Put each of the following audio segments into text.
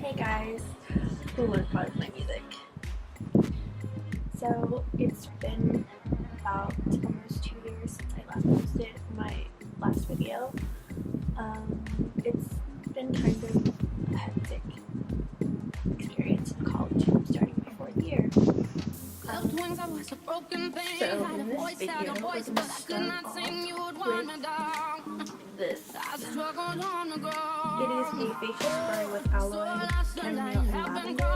Hey guys, who would pause my music? So it's been about almost 2 years since I last posted my last video. It's been kind of a hectic experience in college. I'm starting my 4th year. So in this video, we're going to start off with this. It is a facial spray with aloe, chamomile, and lavender.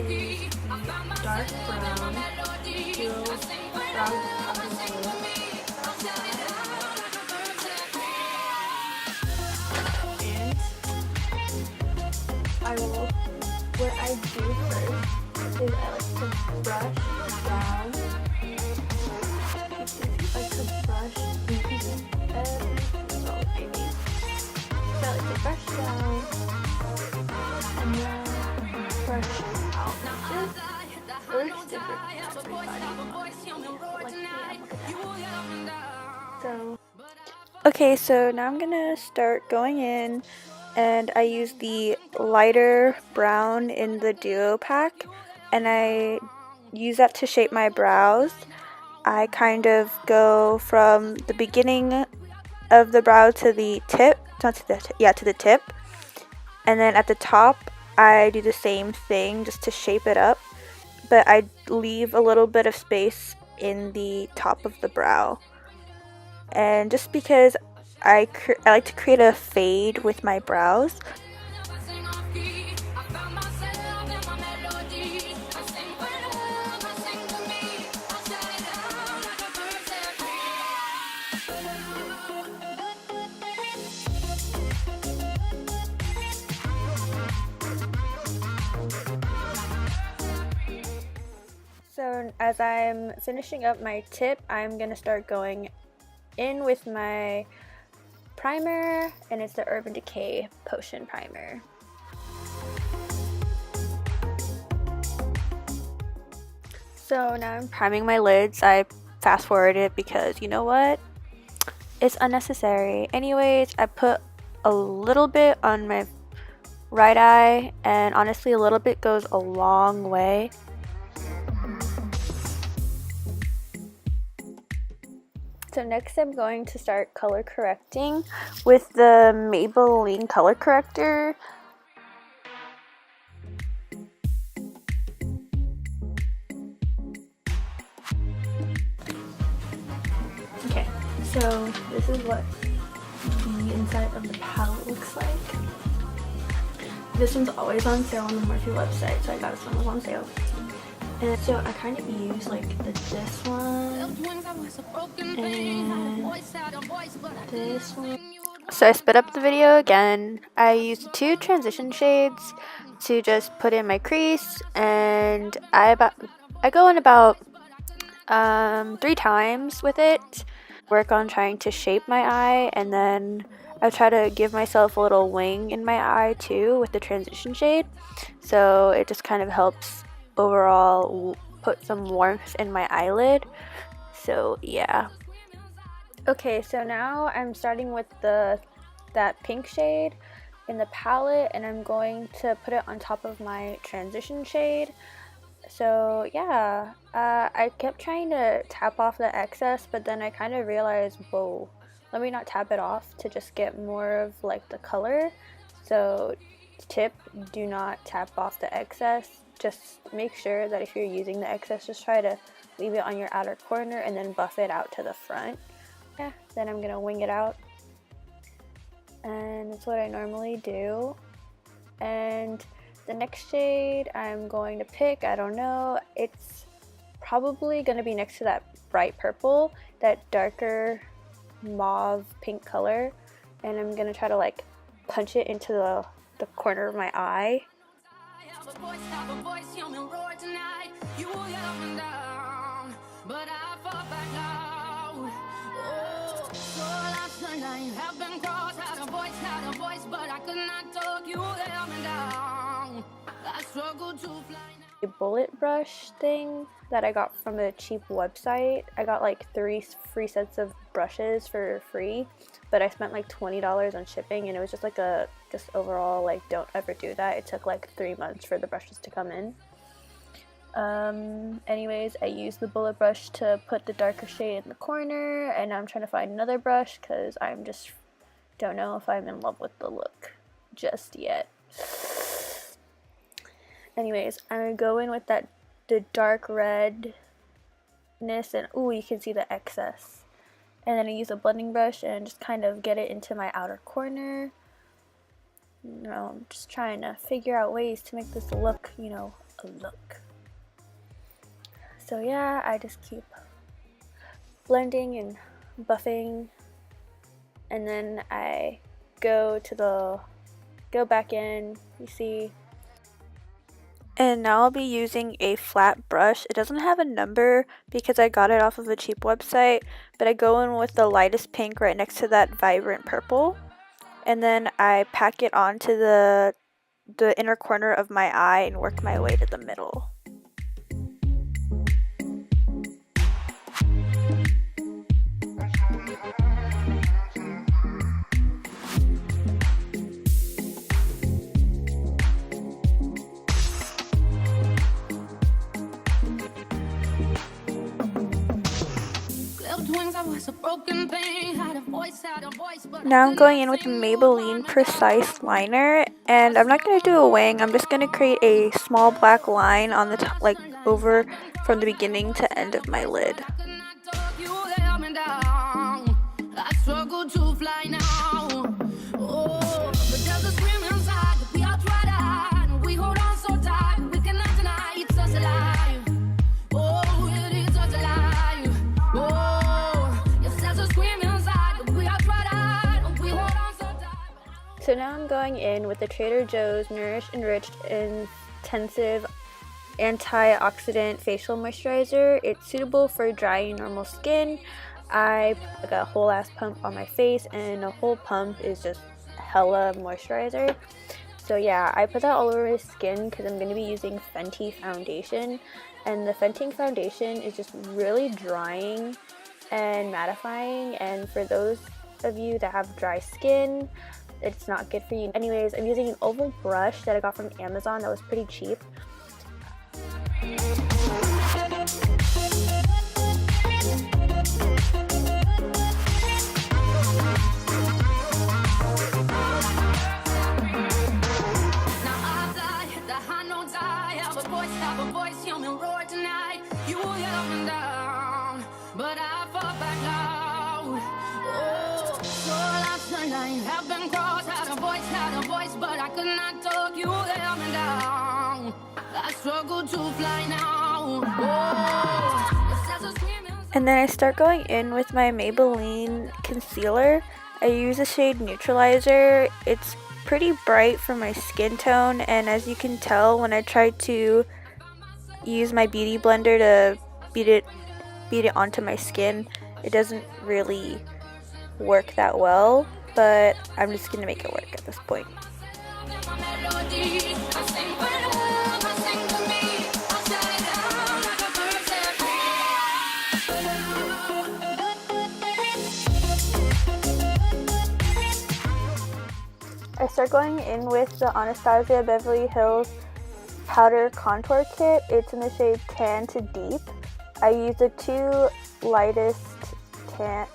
Is dark brown, dual brown blue. And what I do first is I like to brush down. So I like to brush down and then brush out. Just first so okay, so now I'm gonna start going in, and I use the lighter brown in the duo pack, and I use that to shape my brows. I kind of go from the beginning of the brow to the tip, not to the to the tip, and then at the top I do the same thing just to shape it up, but I leave a little bit of space in the top of the brow. And just because I like to create a fade with my brows. So as I'm finishing up my tip, I'm going to start going in with my primer, and it's the Urban Decay Potion Primer. So now I'm priming my lids. I fast forwarded it because you know what? It's unnecessary. Anyways, I put a little bit on my right eye, and honestly a little bit goes a long way. So next I'm going to start color correcting with the Maybelline color corrector. Okay, so this is what the inside of the palette looks like. This one's always on sale on the Morphe website, so I got this one was on sale. And so I kind of use like this one and this one. So I sped up the video again. I used 2 transition shades to just put in my crease, and I go in about 3 times with it. Work on trying to shape my eye, and then I try to give myself a little wing in my eye too with the transition shade. So it just kind of helps overall put some warmth in my eyelid. So yeah. Okay, so now I'm starting with that pink shade in the palette, and I'm going to put it on top of my transition shade. So yeah, I kept trying to tap off the excess, but then I kind of realized, whoa, let me not tap it off to just get more of like the color. So tip, do not tap off the excess. Just make sure that if you're using the excess, just try to leave it on your outer corner and then buff it out to the front. Yeah, then I'm gonna wing it out, and that's what I normally do. And the next shade I'm going to pick, I don't know, it's probably going to be next to that bright purple, that darker mauve pink color, and I'm going to try to like punch it into the corner of my eye. A bullet brush thing that I got from a cheap website. I got like 3 free sets of brushes for free, but I spent like $20 on shipping, and it was just like just overall like don't ever do that. It took like 3 months for the brushes to come in. Anyways, I used the bullet brush to put the darker shade in the corner, and now I'm trying to find another brush because I'm just don't know if I'm in love with the look just yet. Anyways, I'm gonna go in with the dark redness, and ooh, you can see the excess. And then I use a blending brush and just kind of get it into my outer corner. You know, I'm just trying to figure out ways to make this look, you know, a look. So yeah, I just keep blending and buffing, and then I go back in, you see. And now I'll be using a flat brush. It doesn't have a number because I got it off of a cheap website, but I go in with the lightest pink right next to that vibrant purple, and then I pack it onto the inner corner of my eye and work my way to the middle. Now I'm going in with the Maybelline Precise Liner, and I'm not going to do a wing. I'm just going to create a small black line on the top, like over from the beginning to end of my lid. So now I'm going in with the Trader Joe's Nourish Enriched Intensive Antioxidant Facial Moisturizer. It's suitable for dry and normal skin. I got a whole ass pump on my face, and a whole pump is just hella moisturizer. So yeah, I put that all over my skin because I'm going to be using Fenty foundation. And the Fenty foundation is just really drying and mattifying, and for those of you that have dry skin, it's not good for you. Anyways, I'm using an oval brush that I got from Amazon that was pretty cheap. And then I start going in with my Maybelline concealer. I use the shade Neutralizer. It's pretty bright for my skin tone, and as you can tell, when I try to use my beauty blender to beat it onto my skin, it doesn't really work that well, but I'm just gonna make it work at this point. I start going in with the Anastasia Beverly Hills Powder Contour Kit. It's in the shade Tan to Deep. I use the 2 lightest tan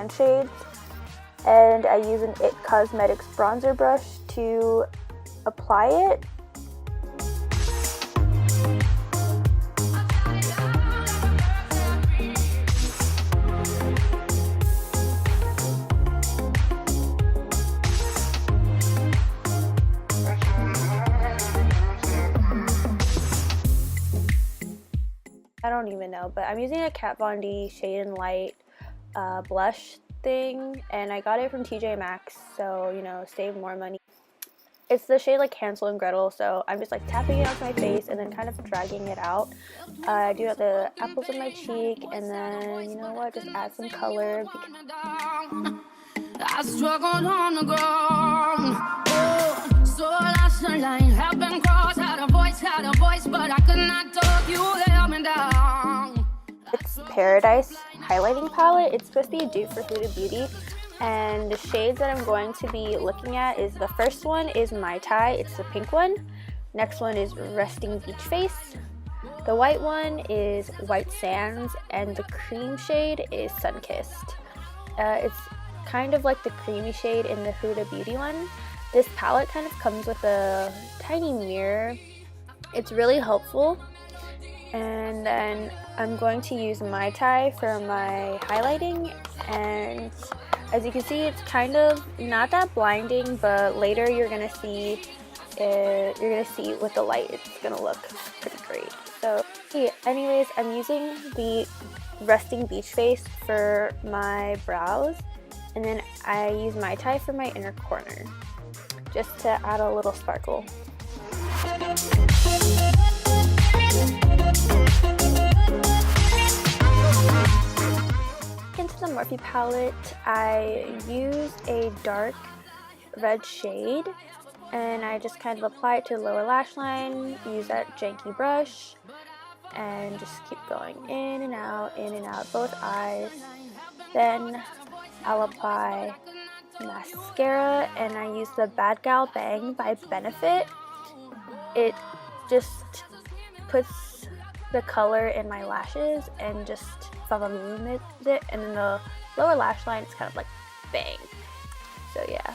shades, and I use an IT Cosmetics bronzer brush to apply it. I don't don't even know, but I'm using a Kat Von D Shade and Light blush thing, and I got it from TJ Maxx, so you know, save more money. It's the shade like Hansel and Gretel, so I'm just like tapping it onto my face and then kind of dragging it out. I do have the apples of my cheek, and then you know what, just add some color. I struggled on the ground. Oh, so last night have been crossed, had a voice, but I could not talk. You held me down. It's Paradise highlighting palette. It's supposed to be a dupe for Huda Beauty, and the shades that I'm going to be looking at is, the first one is Mai Tai, it's the pink one. Next one is Resting Beach Face. The white one is White Sands, and the cream shade is Sunkissed. It's kind of like the creamy shade in the Huda Beauty one. This palette kind of comes with a tiny mirror. It's really helpful. And then I'm going to use Mai Tai for my highlighting, and as you can see, it's kind of not that blinding, but later you're gonna see with the light it's gonna look pretty great. So anyways, I'm using the Resting Beach Face for my brows, and then I use Mai Tai for my inner corner, just to add a little sparkle. Into the Morphe palette, I use a dark red shade, and I just kind of apply it to the lower lash line, use that janky brush, and just keep going in and out, both eyes. Then I'll apply mascara, and I use the Bad Gal Bang by Benefit. It just puts the color in my lashes and just illuminates it, and then the lower lash line is kind of like bang. So yeah,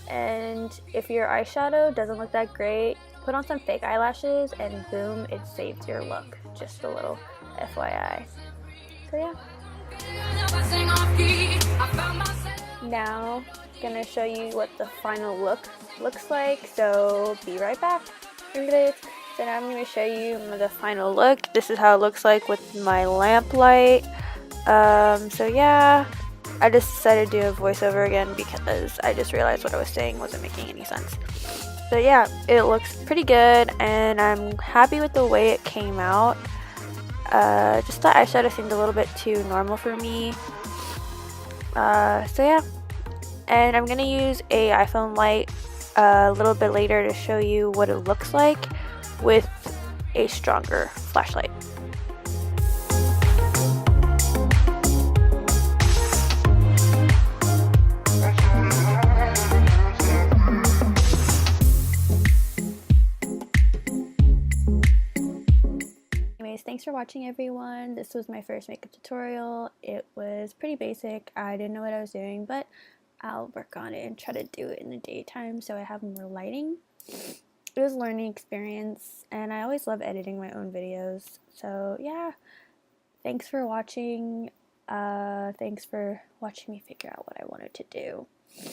and if your eyeshadow doesn't look that great, put on some fake eyelashes and boom, it saves your look. Just a little FYI. So yeah. Now gonna show you what the final look looks like, so be right back. So now I'm going to show you the final look. This is how it looks like with my lamp light. So yeah, I just decided to do a voiceover again because I just realized what I was saying wasn't making any sense. So yeah, it looks pretty good, and I'm happy with the way it came out. Just the eyeshadow seemed a little bit too normal for me. So yeah, and I'm going to use a iPhone light a little bit later to show you what it looks like with a stronger flashlight. Anyways, thanks for watching everyone. This was my first makeup tutorial. It was pretty basic. I didn't know what I was doing, but I'll work on it and try to do it in the daytime so I have more lighting. It was a learning experience, and I always love editing my own videos. So yeah, thanks for watching. Thanks for watching me figure out what I wanted to do.